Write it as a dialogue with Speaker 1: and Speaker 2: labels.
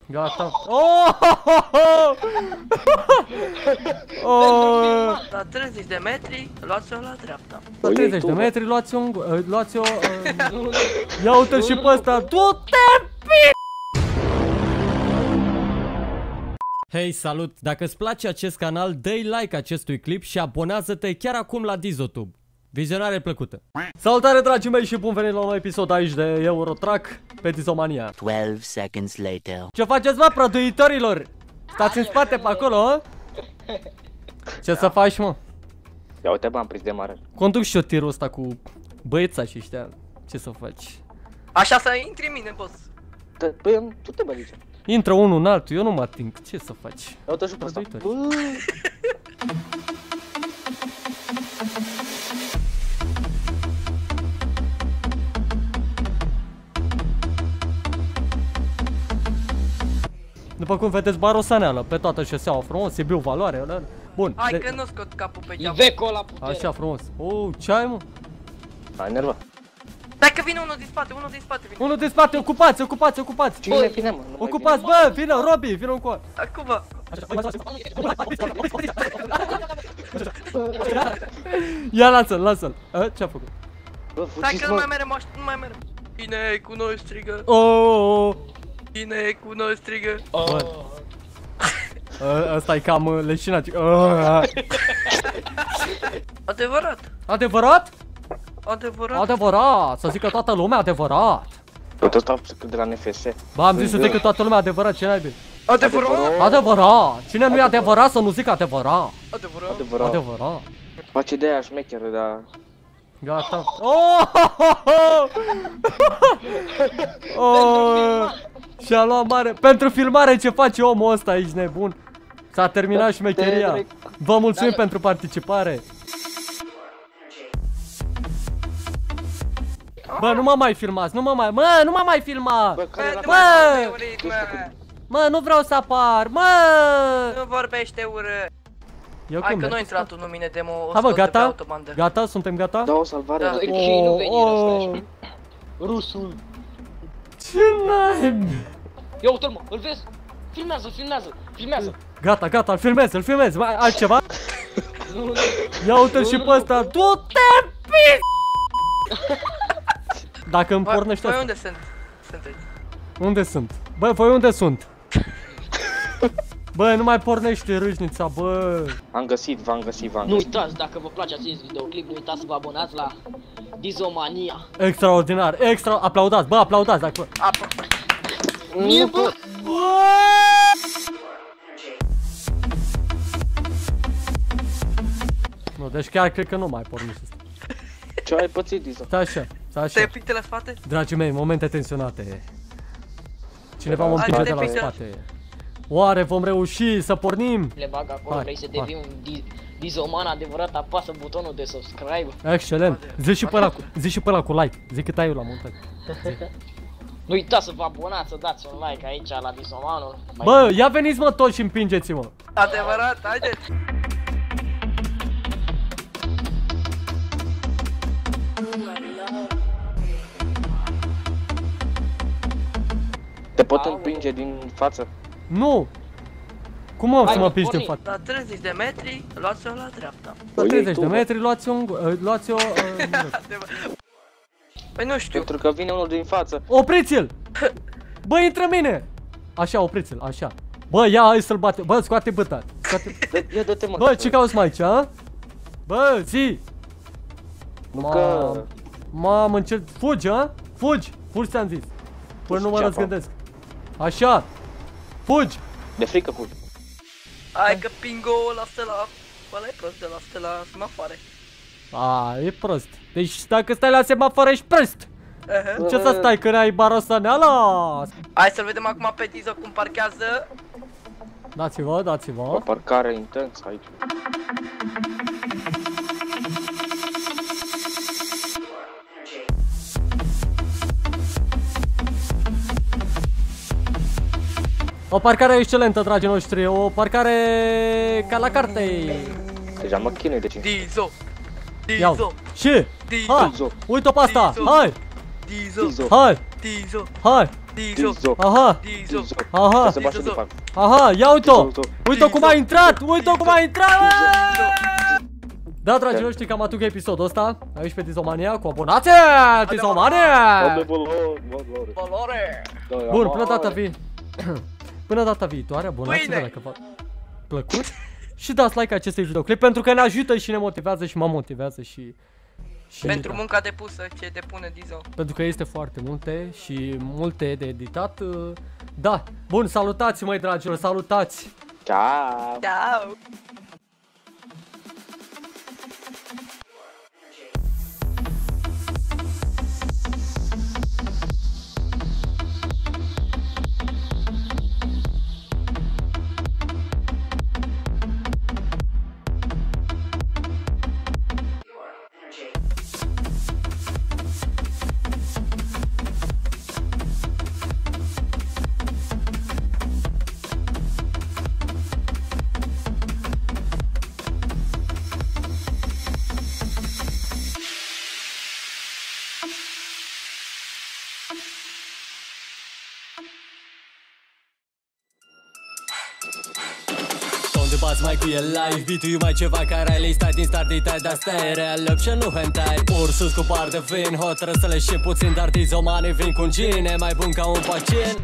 Speaker 1: Gata. Oh!
Speaker 2: La 30 de metri, luați-o la dreapta.
Speaker 1: La 30 de metri, luați-o... Ia uite-l și pe ăsta. Du-te, pi! Hei, salut! Dacă îți place acest canal, dă-i like acestui clip și abonează-te chiar acum la Dizotube. Vizionare plăcută! Salutare, dragii mei, și bun venit la un nou episod aici de Eurotrack pe Dizomania.
Speaker 3: 12 seconds later.
Speaker 1: Ce faceți, mă, prăduitorilor? Stați în spate pe acolo, a? Ce să faci, mă?
Speaker 4: Ia uite, m-am prins de mare.
Speaker 1: Conduc și eu tirul ăsta cu băieța și ăștia. Ce să faci?
Speaker 2: Așa să intri în mine, boss.
Speaker 4: Păi, tu te bă, zice.
Speaker 1: Intră unul în altul, eu nu mă ating. Ce să faci?
Speaker 4: Ia uite și pe ăsta.
Speaker 1: După cum vedeți, barosaneală pe toată șoseaua frumos, Sibiu, valoare, ăla. Bun.
Speaker 2: Hai că nu scot capul pe geam.
Speaker 5: Iveco la putere.
Speaker 1: Așa frumos. Oh, ce ai, mă?
Speaker 4: Ai nervat.
Speaker 2: Hai că vine unul din spate, unul din spate vine.
Speaker 1: Unul din spate, ocupați, ocupați, ocupați.
Speaker 4: Cine vine, mă? Nu mai
Speaker 1: Ocupați, bă, vină, Robi, vină încoa.
Speaker 2: Acum.
Speaker 1: Ia, lasă-l, lasă-l. Ce-a făcut?
Speaker 4: Bă,
Speaker 2: Hai
Speaker 4: fugiți,
Speaker 2: că nu
Speaker 4: mă.
Speaker 2: mai merem, nu mai merem. Cine e cu noi strigă?
Speaker 1: Oh,
Speaker 2: Cine e cu noi strigă?
Speaker 1: ăsta e cam leșinat.
Speaker 2: Adevărat.
Speaker 1: Adevărat?
Speaker 2: Adevărat.
Speaker 1: Adevărat, să zică toată lumea adevărat.
Speaker 4: Uite, ăsta de la NFS.
Speaker 1: Bă, am zis să zică toată lumea adevărat, ce naibii?
Speaker 2: Adevărat.
Speaker 1: Adevărat, cine nu e adevărat să nu zică adevărat.
Speaker 2: Adevărat.
Speaker 4: Adevărat.
Speaker 1: Adevărat.
Speaker 4: Face de aia șmecheră, dar...
Speaker 1: Gata. Oh! Și-a luat mare. Pentru filmare ce face omul ăsta aici, nebun. S-a terminat șmecheria. Vă mulțumim pentru participare. Bă, nu mă mai filmați, nu mă mai filma.
Speaker 4: Bă, care la...
Speaker 1: Mă, nu vreau să apar, mă.
Speaker 2: Nu vorbește urât.
Speaker 1: Eu
Speaker 2: Hai
Speaker 1: cum
Speaker 2: că
Speaker 1: merg?
Speaker 2: nu intrat un numine demo.
Speaker 1: Hai, bă, gata?
Speaker 2: Autobandă.
Speaker 1: Gata, suntem gata?
Speaker 4: Da, o salvare.
Speaker 2: Da.
Speaker 4: Da.
Speaker 5: Ei, nu veni
Speaker 1: Oh.
Speaker 5: ăsta. Rusul.
Speaker 1: Ce naibii?
Speaker 5: Ia uite-l, mă, îl vezi? Filmează, filmează, filmează.
Speaker 1: Gata, gata, îl filmez. Mai altceva?
Speaker 5: Nu.
Speaker 1: Ia uite-l și pe ăsta. Du-te, pi! Dacă îmi pornește
Speaker 2: Voi
Speaker 1: asta.
Speaker 2: unde sunteți?
Speaker 1: Unde sunt? Bă, voi unde sunt? Bă, nu mai pornește râșnița, bă.
Speaker 4: V-am găsit.
Speaker 5: Nu uitați, dacă vă place acest videoclip, nu uitați să vă abonați la Dizomania.
Speaker 1: Extraordinar, aplaudați, bă, aplaudați dacă...
Speaker 5: Mie, bă!
Speaker 1: Nu, deci chiar cred că nu mai pornește asta.
Speaker 4: Ce ai pățit, Dizo?
Speaker 1: Stai așa, stai așa.
Speaker 2: Te picte la spate?
Speaker 1: Dragii mei, momente tensionate. Cineva mă
Speaker 2: Hai,
Speaker 1: împinge de
Speaker 2: te
Speaker 1: la
Speaker 2: picte.
Speaker 1: spate. Oare vom reuși să pornim?
Speaker 5: Le bag acolo,
Speaker 1: Hai,
Speaker 5: vrei să
Speaker 1: hai.
Speaker 5: devii un Dizoman adevărat, apasă butonul de subscribe.
Speaker 1: Excelent. Zici și pe ăla cu like. Zic cât ai eu la montat.
Speaker 5: Nu uitați să vă abonați, să dați un like aici la Dizomanul.
Speaker 1: Bă, ia veniți, mă, toți și împingeți-mă.
Speaker 2: Adevărat, haideți.
Speaker 4: Te pot împinge din față?
Speaker 1: Nu! Cum mă să
Speaker 5: Hai,
Speaker 1: mă
Speaker 5: mă,
Speaker 1: pingi din
Speaker 5: porni.
Speaker 1: față?
Speaker 2: La 30 de metri, luați-o la dreapta.
Speaker 1: La
Speaker 4: O iei
Speaker 1: 30
Speaker 4: tu,
Speaker 1: de
Speaker 4: bă.
Speaker 1: metri luați-o...
Speaker 2: Păi nu știu.
Speaker 4: Pentru că vine unul din față.
Speaker 1: Opriți-l! Bă, intră în mine! Așa, opriți-l, așa. Bă, ia, hai să-l bate. Bă, scoate băta.
Speaker 4: Ia dă-te, mă.
Speaker 1: Bă, ce cauți mai aici, a? Bă, zi!
Speaker 4: Că...
Speaker 1: Mamă, încerc... Fugi, a? Fugi! Fugi, ți-am zis. Până nu mă
Speaker 4: Ce-a
Speaker 1: răzgândesc. Așa! Fugi!
Speaker 4: De frică fugi.
Speaker 2: Hai că pingo la stela. Ăla e prost de la stela semafoare.
Speaker 1: A, e prost. Deci dacă stai la semafor ești prost. Ce să stai, că n-ai barosaneala?
Speaker 2: Hai să-l vedem acum pe Dizo cum parchează.
Speaker 1: Dați-vă,
Speaker 4: O
Speaker 1: dați-vă.
Speaker 4: parcare intensă aici.
Speaker 1: O parcare excelentă, dragii noștri. O parcare ca la carte.
Speaker 4: Deja mă chinui de 5.
Speaker 2: Dizo.
Speaker 1: Iau.
Speaker 2: Dizo.
Speaker 1: Și?
Speaker 2: Dizo.
Speaker 1: Hai, uite-o pe asta.
Speaker 2: Dizo.
Speaker 1: Hai,
Speaker 2: Dizo.
Speaker 4: Dizo.
Speaker 1: hai,
Speaker 2: Dizo.
Speaker 1: hai.
Speaker 2: Dizo.
Speaker 1: Aha,
Speaker 2: Dizo.
Speaker 1: aha,
Speaker 4: Se bașă după.
Speaker 1: aha, ia uite-o.
Speaker 4: Dizo.
Speaker 1: Uite-o cum a intrat, uite-o cum a intrat. Da, dragilor, știi că am atât episodul ăsta aici pe Dizomania cu abonație, Dizomania.
Speaker 2: Valore.
Speaker 1: Bun, până data viitoare, abonați-vă dacă v-a plăcut și dați like acestui videoclip pentru că ne ajută și ne motivează și mă motivează și
Speaker 2: Pentru munca depusă ce depune Dizo.
Speaker 1: pentru că este foarte multe și multe de editat. Da, bun, salutați măi dragilor, salutați.
Speaker 4: Ciao.
Speaker 2: Ciao.
Speaker 1: Unde bați mai cu el live, beat-ul e mai ceva care ai listat din start de tai, dar stai real lăp și nu hentai. Ursus cu par de vin, hotără să le și puțin, dar Dizomani vin cu un gin, e mai bun ca un pacient.